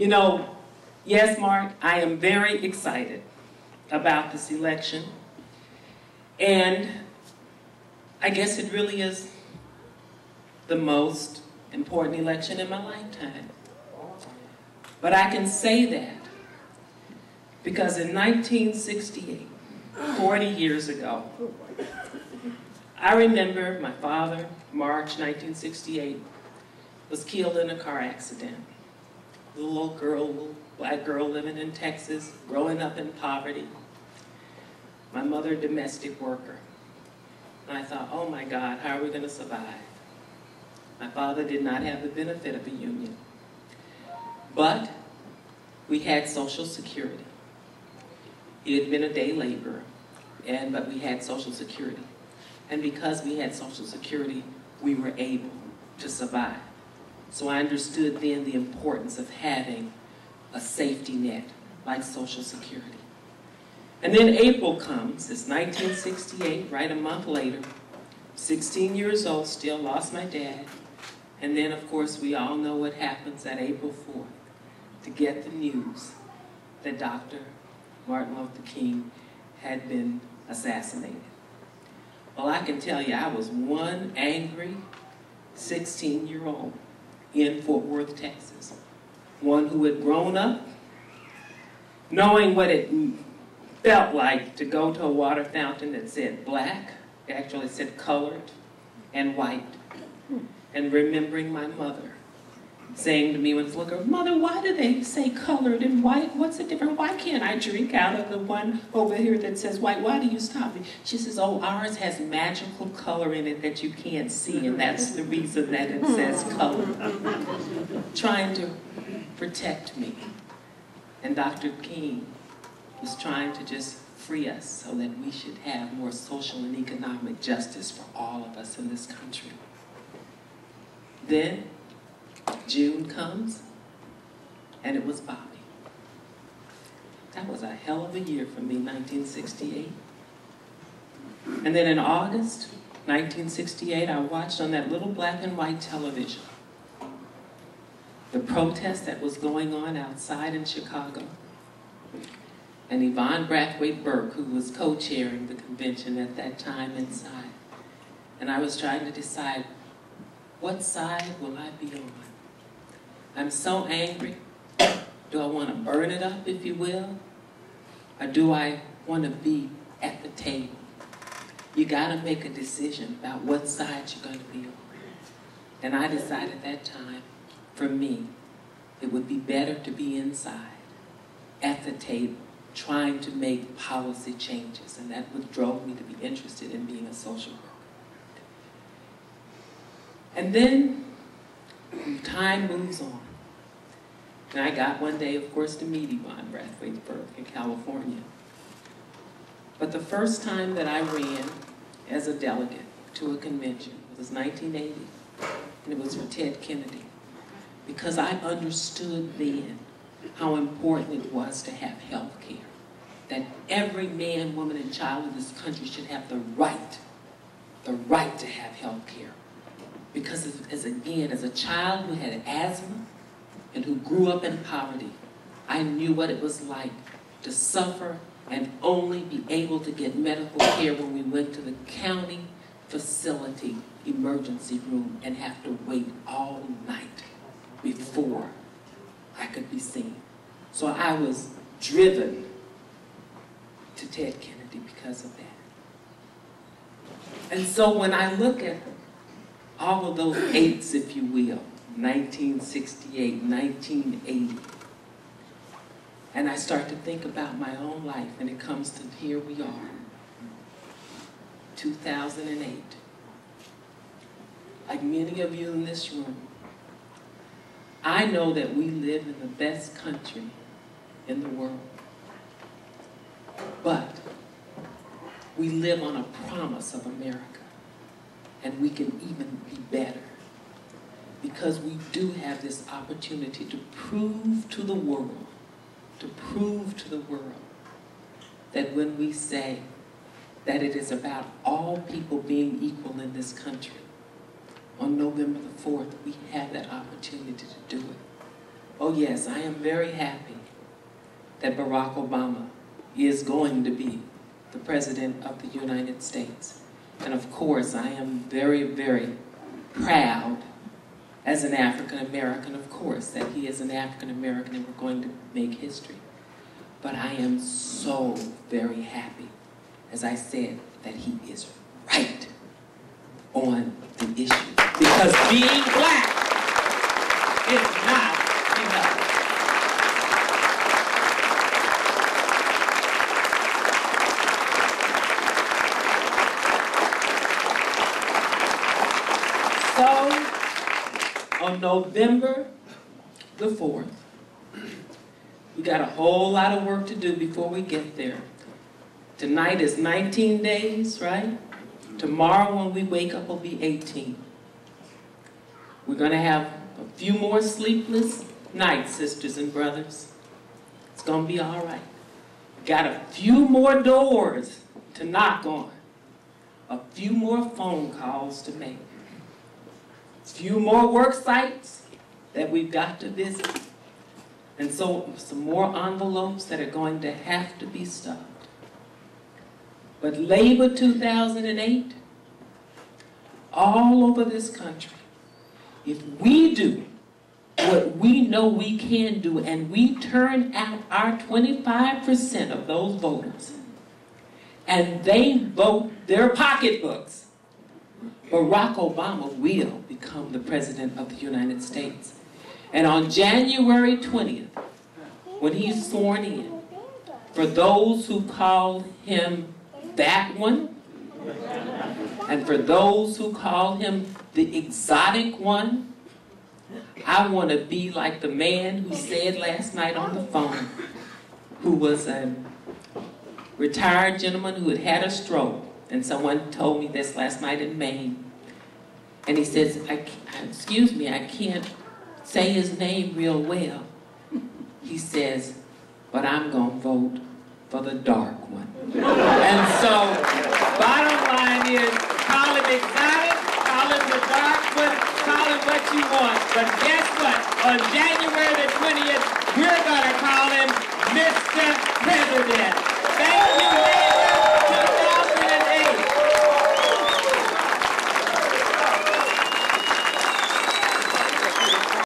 You know, yes, Mark, I am very excited about this election. And I guess it really is the most important election in my lifetime. But I can say that because in 1968, 40 years ago, I remember my father, March 1968, was killed in a car accident. A little girl, little black girl living in Texas, growing up in poverty. My mother, a domestic worker. And I thought, oh my God, how are we going to survive? My father did not have the benefit of a union. But we had Social Security. He had been a day laborer, but we had Social Security. And because we had Social Security, we were able to survive. So I understood then the importance of having a safety net like Social Security. And then April comes, it's 1968, right a month later, 16 years old, still lost my dad. And then, of course, we all know what happens at April 4th to get the news that Dr. Martin Luther King had been assassinated. Well, I can tell you, I was one angry 16-year-old in Fort Worth, Texas. One who had grown up knowing what it felt like to go to a water fountain that said black, actually it said colored, and white. And remembering my mother saying to me when I was looking, Mother, why do they say colored and white? What's the difference? Why can't I drink out of the one over here that says white? Why do you stop me? She says, oh, ours has magical color in it that you can't see, and that's the reason that it says color. Trying to protect me. And Dr. King was trying to just free us so that we should have more social and economic justice for all of us in this country. Then June comes, and it was Bobby. That was a hell of a year for me, 1968. And then in August 1968, I watched on that little black and white television the protest that was going on outside in Chicago. And Yvonne Brathwaite Burke, who was co-chairing the convention at that time inside. And I was trying to decide, what side will I be on? I'm so angry. Do I want to burn it up, if you will? Or do I want to be at the table? You got to make a decision about what side you're going to be on. And I decided at that time, for me, it would be better to be inside, at the table, trying to make policy changes. And that what drove me to be interested in being a social worker. And then time moves on. And I got one day, of course, to meet Yvonne Brathwaite Burke in California. But the first time that I ran as a delegate to a convention was 1980, and it was for Ted Kennedy, because I understood then how important it was to have health care, that every man, woman, and child in this country should have the right to have health care. Because as a child who had asthma and who grew up in poverty, I knew what it was like to suffer and only be able to get medical care when we went to the county facility emergency room and have to wait all night before I could be seen. So I was driven to Ted Kennedy because of that. And so when I look at all of those eights, if you will, 1968, 1980, and I start to think about my own life, and it comes to here we are, 2008. Like many of you in this room, I know that we live in the best country in the world, but we live on a promise of America. And we can even be better because we do have this opportunity to prove to the world, that when we say that it is about all people being equal in this country, on November the 4th, we have that opportunity to do it. Oh yes, I am very happy that Barack Obama is going to be the President of the United States. And of course, I am very, very proud as an African American, of course, that he is an African American and we're going to make history. But I am so very happy, as I said, that he is right on the issue. Because being black is not enough. So, on November the 4th, we got a whole lot of work to do before we get there. Tonight is 19 days, right? Tomorrow when we wake up will be 18. We're going to have a few more sleepless nights, sisters and brothers. It's going to be all right. Got a few more doors to knock on. A few more phone calls to make. A few more work sites that we've got to visit. And so some more envelopes that are going to have to be stuffed. But Labor 2008, all over this country, if we do what we know we can do and we turn out our 25% of those voters and they vote their pocketbooks, Barack Obama will become the President of the United States. And on January 20th, when he's sworn in, for those who call him that one, and for those who call him the exotic one, I want to be like the man who said last night on the phone, who was a retired gentleman who had had a stroke, and someone told me this last night in Maine, and he says, excuse me, I can't say his name real well. He says, but I'm going to vote for the dark one. And so, bottom line is, call him exotic, call him the dark one, call him what you want. But guess what? On January the 20th, we're going to call him Mr. President.